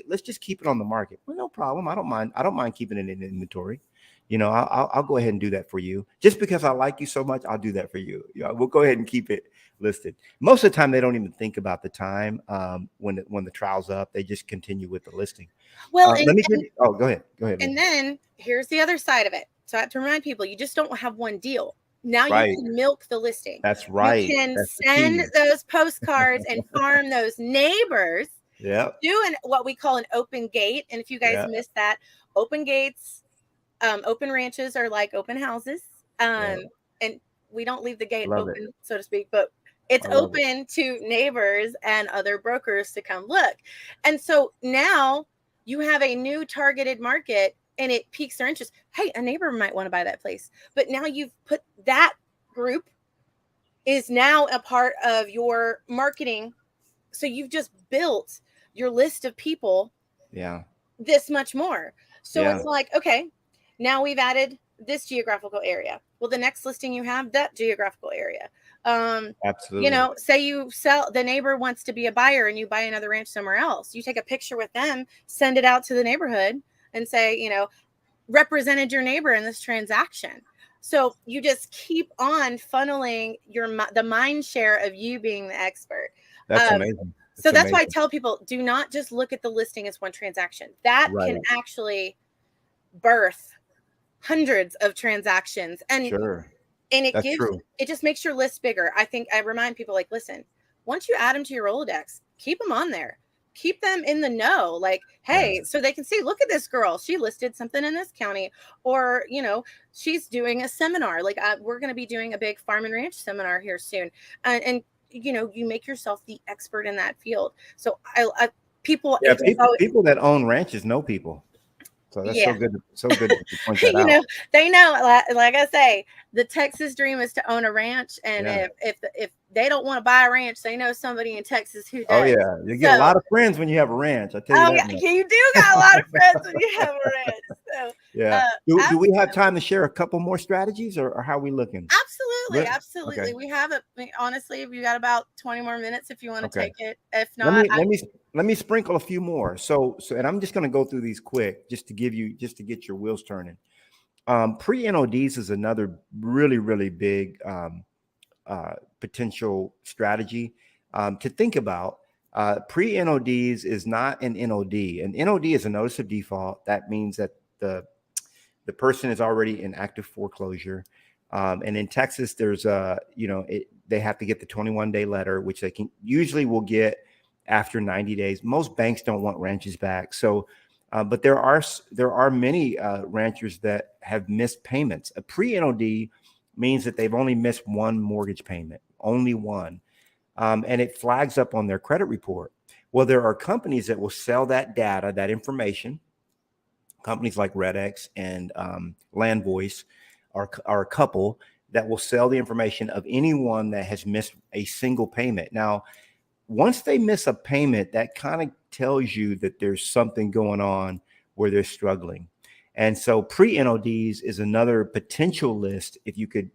keep it on the market. Well, no problem. I don't mind keeping it in inventory. I'll go ahead and do that for you. Just because I like you so much, I'll do that for you. We'll go ahead and keep it listed. Most of the time, they don't even think about the time when the trial's up. They just continue with the listing. Well, go ahead. And then here's the other side of it. So I have to remind people, you just don't have one deal. Now you can milk the listing. That's right. You can send those postcards and farm those neighbors. Yeah. Do what we call an open gate. And if you guys missed that, open gates, open ranches are like open houses. And we don't leave the gate open, so to speak, but it's open to neighbors and other brokers to come look. And so now you have a new targeted market and it piques their interest. Hey, a neighbor might want to buy that place. But now you've put that group is now a part of your marketing. So you've just built your list of people this much more. So it's like, okay, now we've added this geographical area. Well, the next listing you have that geographical area. Absolutely. Say you sell, the neighbor wants to be a buyer and you buy another ranch somewhere else. You take a picture with them, send it out to the neighborhood and say, represented your neighbor in this transaction. So you just keep on funneling the mind share of you being the expert. That's amazing. That's why I tell people, do not just look at the listing as one transaction. That can actually birth hundreds of transactions. And and it just makes your list bigger. I remind people, like, listen, once you add them to your Rolodex, keep them on there. Keep them in the know. Like, hey, so they can see, look at this girl. She listed something in this county, or, she's doing a seminar. Like we're going to be doing a big farm and ranch seminar here soon. And you make yourself the expert in that field. So people that own ranches know people. So that's so good to point that out. They know, like I say, the Texas dream is to own a ranch. And if they don't want to buy a ranch, they know somebody in Texas who does. Oh, yeah. You get a lot of friends when you have a ranch. I tell you that. Yeah, you do got a lot of friends when you have a ranch. So, do we have time to share a couple more strategies or how are we looking? Absolutely. Okay. We have it. Honestly, we got about 20 more minutes if you want to take it. If not, let me sprinkle a few more. So, and I'm just going to go through these quick just to get your wheels turning. Pre-NODs is another really, really big potential strategy. to think about. Pre-NODs is not an NOD. An NOD is a notice of default. That means that the person is already in active foreclosure. And in Texas, there's they have to get the 21-day letter, which they can usually will get after 90 days. Most banks don't want ranches back. So, but there are many ranchers that have missed payments. A pre-NOD means that they've only missed one mortgage payment, only one. And it flags up on their credit report. Well, there are companies that will sell that data, that information. Companies like RedX and Land Voice are a couple that will sell the information of anyone that has missed a single payment. Now, once they miss a payment, that kind of tells you that there's something going on where they're struggling. And so pre-NODs is another potential list if you could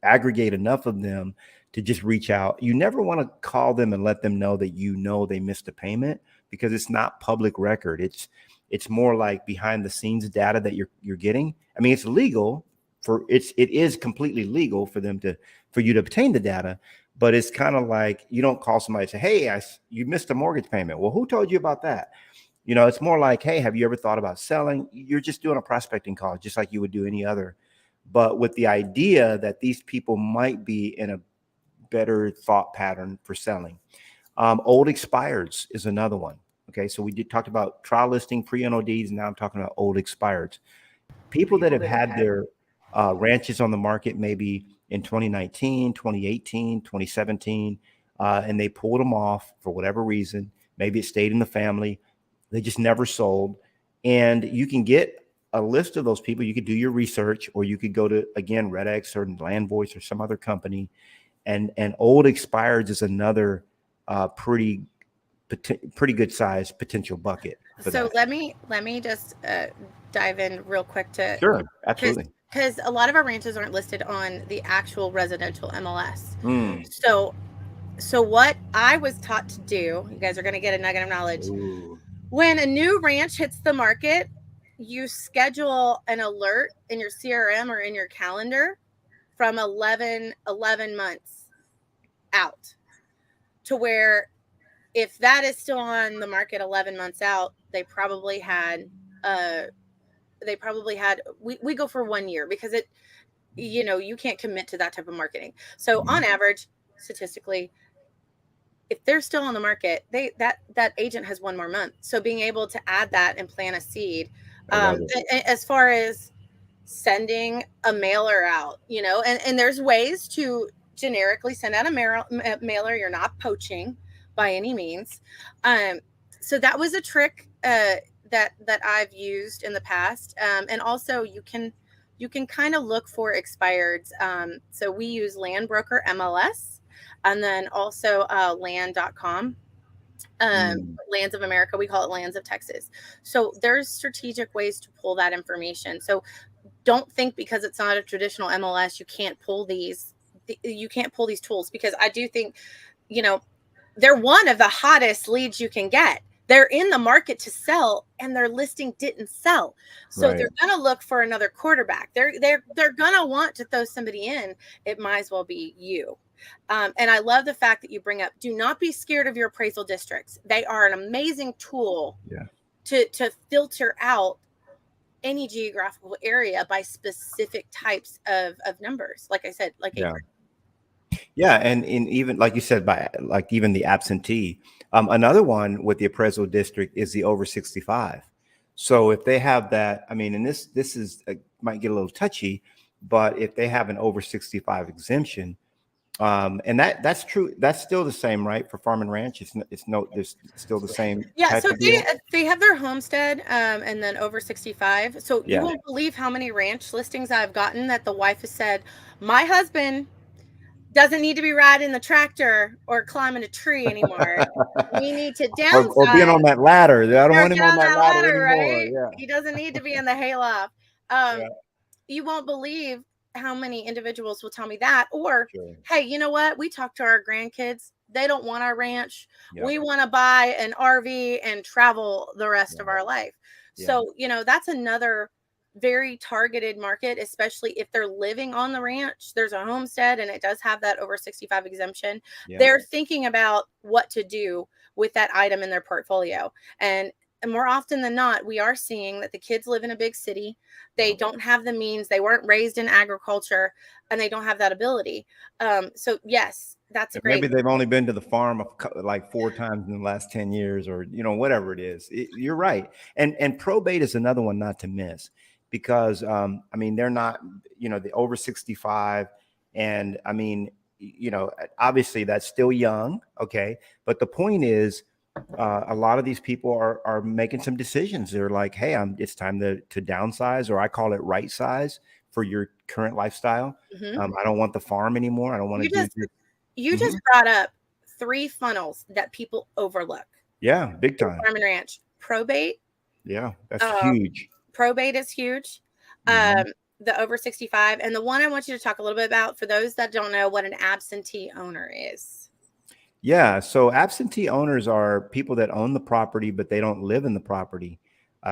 aggregate enough of them to just reach out. You never want to call them and let them know that they missed a payment, because it's not public record. It's more like behind the scenes data that you're getting. I mean, it's legal it is completely legal for you to obtain the data, but it's kind of like you don't call somebody and say, "Hey, you missed a mortgage payment." Well, who told you about that? It's more like, "Hey, have you ever thought about selling?" You're just doing a prospecting call, just like you would do any other, but with the idea that these people might be in a better thought pattern for selling. Old expireds is another one. Okay, so we talked about trial listing, pre-NODs, and now I'm talking about old expireds. People that have had their ranches on the market maybe in 2019, 2018, 2017, and they pulled them off for whatever reason. Maybe it stayed in the family. They just never sold. And you can get a list of those people. You could do your research, or you could go to, again, RedX or Land Voice or some other company. And old expireds is another pretty good size potential bucket. So let me just dive in real quick to sure, absolutely, because a lot of our ranches aren't listed on the actual residential MLS. Mm. So what I was taught to do, you guys are going to get a nugget of knowledge. Ooh. When a new ranch hits the market, you schedule an alert in your CRM or in your calendar from 11 months out, to where if that is still on the market 11 months out, they probably had we go for 1 year, because you can't commit to that type of marketing. So on average, statistically, if they're still on the market, that agent has 1 more month. So being able to add that and plant a seed, as far as sending a mailer out, and there's ways to generically send out a mailer. You're not poaching by any means. So that was a trick that I've used in the past. And also you can kind of look for expireds. So we use Land Broker MLS, and then also land.com. Lands of America, we call it Lands of Texas. So there's strategic ways to pull that information. So don't think because it's not a traditional MLS you can't pull these tools, because I do think they're one of the hottest leads you can get. They're in the market to sell, and their listing didn't sell. So they're going to look for another quarterback. They're going to want to throw somebody in. It might as well be you. And I love the fact that you bring up, do not be scared of your appraisal districts. They are an amazing tool to filter out any geographical area by specific types of numbers. Like I said, like acre. Yeah, and even like you said, by like even the absentee. Another one with the appraisal district is the over 65. So if they have that, I mean, and this is might get a little touchy, but if they have an over 65 exemption, and that's true, that's still the same, right? For farm and ranch, there's still the same. Yeah, so they have their homestead, and then over 65. So you won't believe how many ranch listings I've gotten that the wife has said, my husband doesn't need to be riding the tractor or climbing a tree anymore. We need to downsize. Or being on that ladder. I don't want him on that ladder anymore. Right? Yeah. He doesn't need to be in the hayloft. You won't believe how many individuals will tell me that. Or, hey, you know what? We talk to our grandkids. They don't want our ranch. We want to buy an RV and travel the rest of our life. So, that's another very targeted market, especially if they're living on the ranch. There's a homestead and it does have that over 65 exemption. Yeah. They're thinking about what to do with that item in their portfolio. And more often than not, we are seeing that the kids live in a big city. They Yeah. don't have the means. They weren't raised in agriculture and they don't have that ability. So yes, that's a great. Maybe they've only been to the farm like 4 times in the last 10 years, or whatever it is. You're right. And probate is another one not to miss, because I mean, they're not, the over 65. And I mean, obviously that's still young. Okay. But the point is, a lot of these people are making some decisions. They're like, hey, it's time to downsize, or I call it right size for your current lifestyle. Mhm. I don't want the farm anymore. I don't want to You do just this. you Mhm. just brought up 3 funnels that people overlook Yeah, big in time. farm and ranch. Probate. Yeah, that's Um, huge. Probate is huge. Mhm. Um, the over 65. And the one I want you to talk a little bit about, for those that don't know what an absentee owner is. Yeah, so absentee owners are people that own the property, but they don't live in the property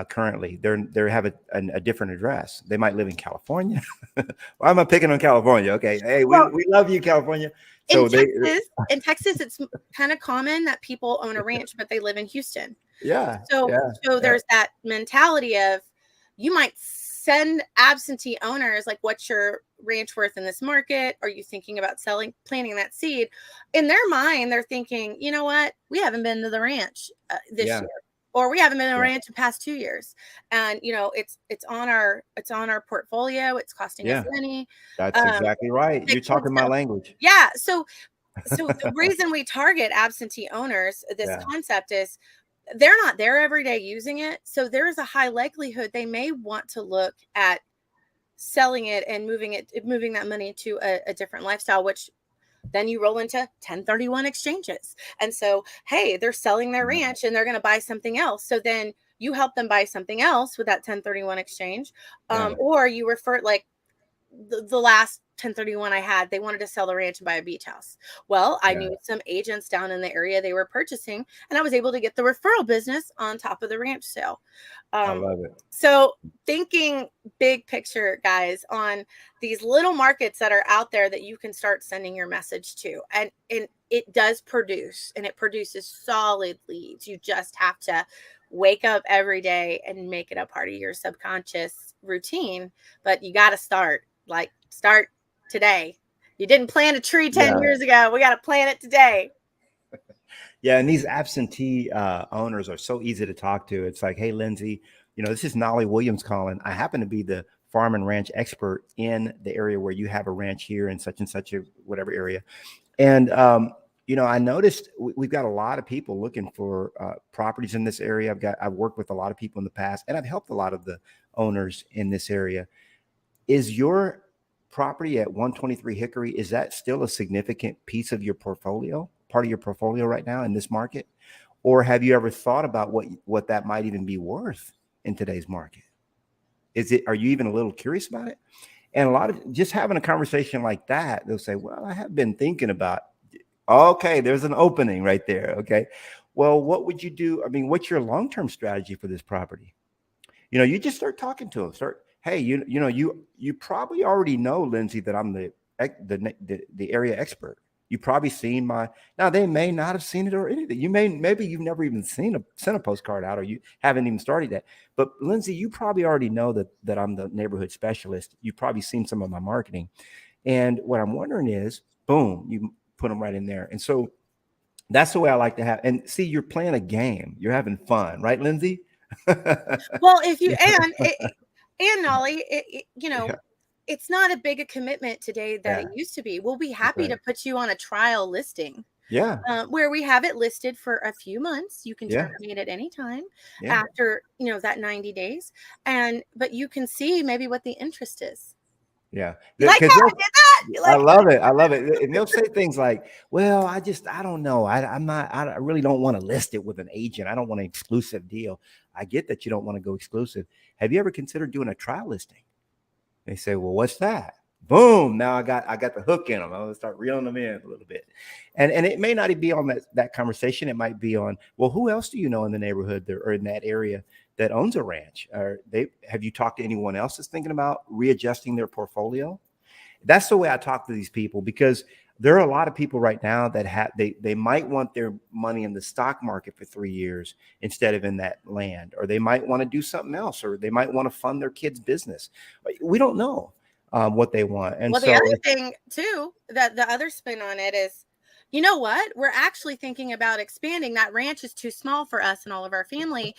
currently. They have a different address. They might live in California. Why am I picking on California? Okay, hey, Well, we love you, California. in So Texas, it's kind of common that people own a ranch, but they live in Houston. yeah, So, yeah, so yeah, there's that mentality of, you might send absentee owners like, what's your ranch worth in this market? Are you thinking about planting that seed? In their mind, they're thinking, you know what? We haven't been to the ranch this yeah, year, or we haven't been to the yeah. ranch the past 2 years, and it's on our portfolio. It's costing us Yeah, money. that's Um, exactly right. the You're kids talking my don't. language. Yeah. So the reason we target absentee owners, this Yeah, concept is, they're not there every day using it. So there is a high likelihood they may want to look at selling it and moving that money to a different lifestyle, which then you roll into 1031 exchanges. And so, hey, they're selling their yeah, ranch and they're going to buy something else. So then you help them buy something else with that 1031 exchange. yeah, Or you refer, like, the last 1031 I had, they wanted to sell the ranch and buy a beach house. Well, I yeah. knew some agents down in the area they were purchasing, and I was able to get the referral business on top of the ranch sale. I Um, love it. so thinking big picture, guys, on these little markets that are out there that you can start sending your message to, and it does produce, and it produces solid leads. You just have to wake up every day and make it a part of your subconscious routine, but you got to start today. You didn't plant a tree 10 Yeah. years ago. We got to plant it today. Yeah, and these absentee owners are so easy to talk to. It's like, hey, Lindsey, this is Knolly Williams calling. I happen to be the farm and ranch expert in the area where you have a ranch here in such and such a whatever area. And I noticed we've got a lot of people looking for properties in this area. I've worked with a lot of people in the past, and I've helped a lot of the owners in this area. Is your property at 123 Hickory, is that still a significant piece of your portfolio, part of your portfolio right now in this market? Or have you ever thought about what that might even be worth in today's market? Are you even a little curious about it? And a lot of just having a conversation like that, they'll say, well, I have been thinking about, okay, there's an opening right there. Okay. Well, what would you do? I mean, what's your long-term strategy for this property? You just start talking to them. Hey, you probably already know, Lindsey, that I'm the area expert. You probably seen now they may not have seen it or anything. Maybe you've never even sent a postcard out, or you haven't even started that. But Lindsey, you probably already know that I'm the neighborhood specialist. You've probably seen some of my marketing. And what I'm wondering is, boom, you put them right in there. And so that's the way I like to have. And see, you're playing a game. You're having fun, right, Lindsey? Well, if you and Nolly, Yeah, it's not a big a commitment today that yeah, it used to be. We'll be that's happy right. to put you on a trial listing, Yeah, where we have it listed for a few months. You can yeah, terminate at any time yeah, after that 90 days, but you can see maybe what the interest is. yeah. You like Because how I did that? You I like love it. I love it. And they'll say things like, "Well, I don't know. I'm not. I really don't want to list it with an agent. I don't want an exclusive deal." I get that you don't want to go exclusive. Have you ever considered doing a trial listing? They say, "Well, what's that?" Boom! Now I got the hook in them. I'm gonna start reeling them in a little bit, and it may not be on that conversation. It might be on, well, who else do you know in the neighborhood there or in that area that owns a ranch? Have you talked to anyone else that's thinking about readjusting their portfolio? That's the way I talk to these people, because there are a lot of people right now that they might want their money in the stock market for 3 years instead of in that land, or they might want to do something else, or they might want to fund their kids' business. We don't know what they want. And Well, the so, other thing too, that the other spin on it is, you know what? We're actually thinking about expanding. That ranch is too small for us and all of our family.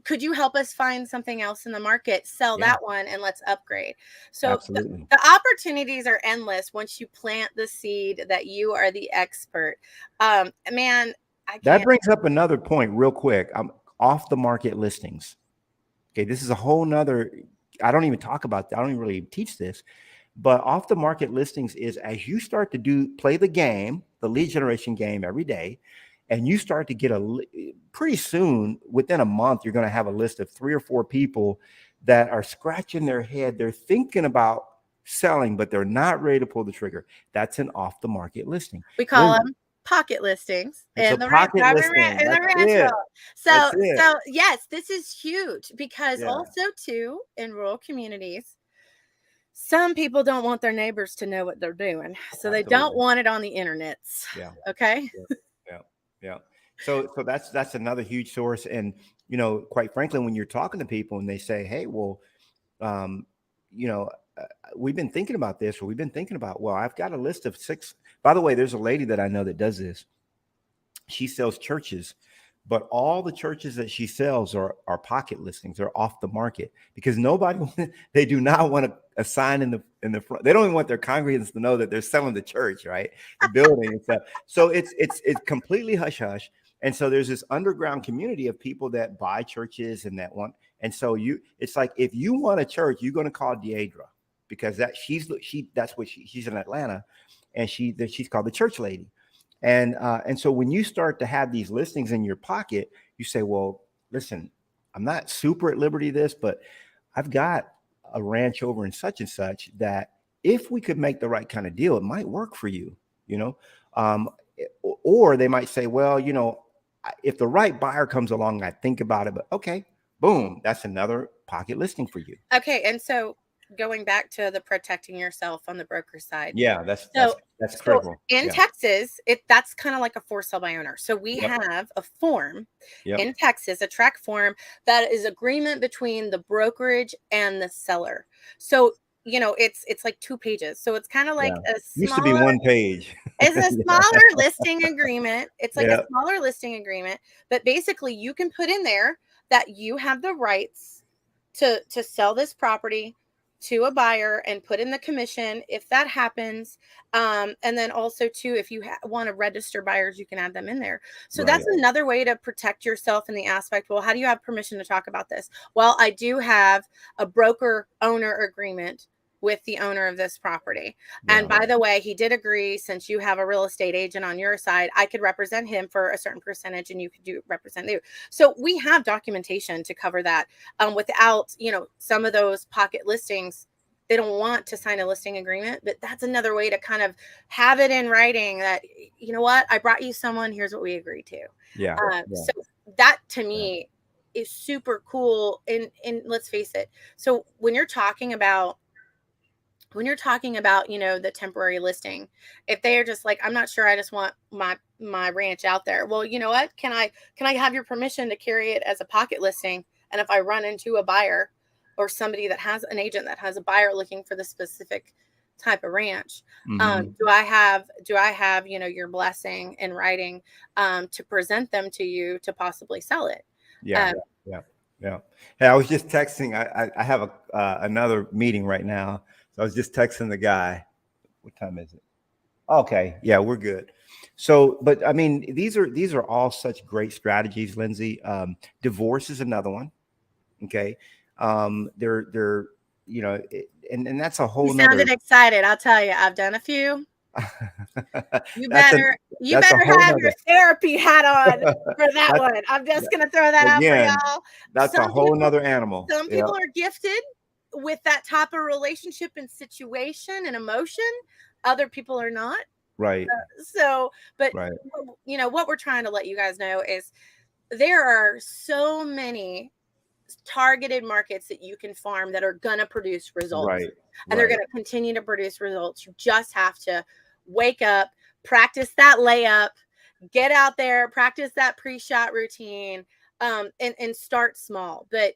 Could you help us find something else in the market, sell yeah, that one, and let's upgrade? So absolutely. the opportunities are endless once you plant the seed that you are the expert. Man, I That can't. brings up another point real quick. Off the market listings. Okay, this is a whole nother, I don't even talk about that. I don't even really teach this. But off the market listings is, as you start to play the game, the lead generation game every day, and you start to get pretty soon, within a month, you're going to have a list of 3 or 4 people that are scratching their head. They're thinking about selling, but they're not ready to pull the trigger. That's an off the market listing. We call them pocket listings It's a in the ranch, pocket listing. in the That's ranch it. world. That's So, it. so yes, this is huge because Yeah, also too in rural communities, some people don't want their neighbors to know what they're doing, so they don't absolutely. want it on the internets. Yeah. Okay. Yeah. Yeah. Yeah. So that's another huge source. And, quite frankly, when you're talking to people and they say, hey, well, um, you know, uh, we've been thinking about this, or we've been thinking about, well, I've got a list of 6. By the way, there's a lady that I know that does this. She sells churches, but all the churches that she sells are pocket listings. They're off the market, because nobody they do not want to assign in the front. They don't even want their congregants to know that they're selling the church, right? The building and stuff. So it's completely hush hush. And so there's this underground community of people that buy churches and that want. And so it's like, if you want a church, you're going to call Deidre, because that's what she's in Atlanta, and she's called the church lady. And so when you start to have these listings in your pocket, you say, well, listen, I'm not super at liberty this, but I've got a ranch over in such and such that if we could make the right kind of deal, it might work for you, you know? Um, or they might say, well, if the right buyer comes along, I think about it, but okay, boom, that's another pocket listing for you. Okay. And so going back to the protecting yourself on the broker side. Yeah, that's So, that's that's so critical. in Yeah. Texas, that's kind of like a for sale by owner. So we Yep. have a form Yep. in Texas, a track form that is agreement between the brokerage and the seller. So it's like 2 pages. So it's kind of like Yeah. a Used to be smaller. one page. It's a Yeah. smaller listing agreement. It's like a Yeah. smaller listing agreement, but basically you can put in there that you have the rights to sell this property to a buyer and put in the commission if that happens. And then also too, if you want to register buyers, you can add them in there. So Right. that's another way to protect yourself in the aspect. Well, how do you have permission to talk about this? Well, I do have a broker owner agreement with the owner of this property. And Yeah. by the way, he did agree, since you have a real estate agent on your side, I could represent him for a certain percentage and you could represent you. So we have documentation to cover that. Without, some of those pocket listings, they don't want to sign a listing agreement, but that's another way to kind of have it in writing that, you know what, I brought you someone, here's what we agreed to. Yeah. Yeah. So that to Yeah. me is super cool. And let's face it. So when you're talking about, the temporary listing, if they are just like, I'm not sure, I just want my ranch out there. Well, you know what? Can I have your permission to carry it as a pocket listing? And if I run into a buyer or somebody that has an agent that has a buyer looking for the specific type of ranch, Mm-hmm. do I have your blessing in writing to present them to you to possibly sell it? Yeah. Um, Yeah. Yeah. Hey, I was just texting. I have another meeting right now, so I was just texting the guy. What time is it? Okay. Yeah, we're good. So, but I mean, these are all such great strategies, Lindsey. Divorce is another one. Okay. They're and that's a you whole nother. sounded excited. I'll tell you, I've done a few. You that's a better you that's a better whole have your nother. therapy hat on for that That's, one. I'm just gonna throw that out for again, y'all. that's a Some whole people nother animal. some Yeah. people are gifted with that type of relationship and situation and emotion. Other people are not. Right. So, but Right. what we're trying to let you guys know is there are so many targeted markets that you can farm that are going to produce results. Right. And they're going to continue to produce results. You just have to wake up, practice that layup, get out there, practice that pre-shot routine, and start small. But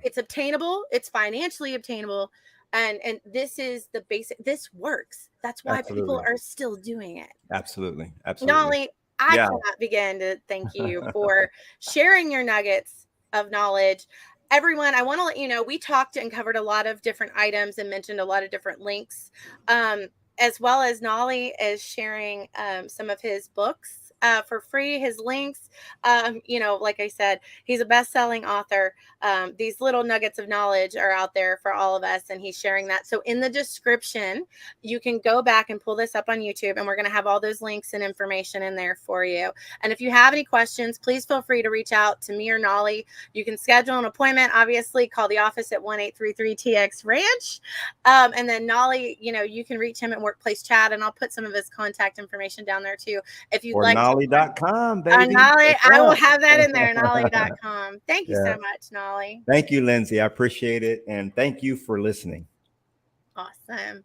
it's obtainable. It's financially obtainable. And this is the basic. This works. That's why people are still doing it. Absolutely. Knolly, I cannot begin to thank you for sharing your nuggets of knowledge. Everyone, I want to let you know, we talked and covered a lot of different items and mentioned a lot of different links, as well as Knolly is sharing some of his books for free, his links. Like I said, he's a best-selling author. These little nuggets of knowledge are out there for all of us, and he's sharing that. So in the description, you can go back and pull this up on YouTube, and we're going to have all those links and information in there for you. And if you have any questions, please feel free to reach out to me or Knolly. You can schedule an appointment, obviously, call the office at 1-833-TX-RANCH. And then Knolly, you can reach him at Workplace Chat, and I'll put some of his contact information down there too. If you'd like Knolly.com, baby. Knolly, I will have that in there, Knolly.com. Thank you so much, Knolly. Thank you, Lindsey. I appreciate it. And thank you for listening. Awesome.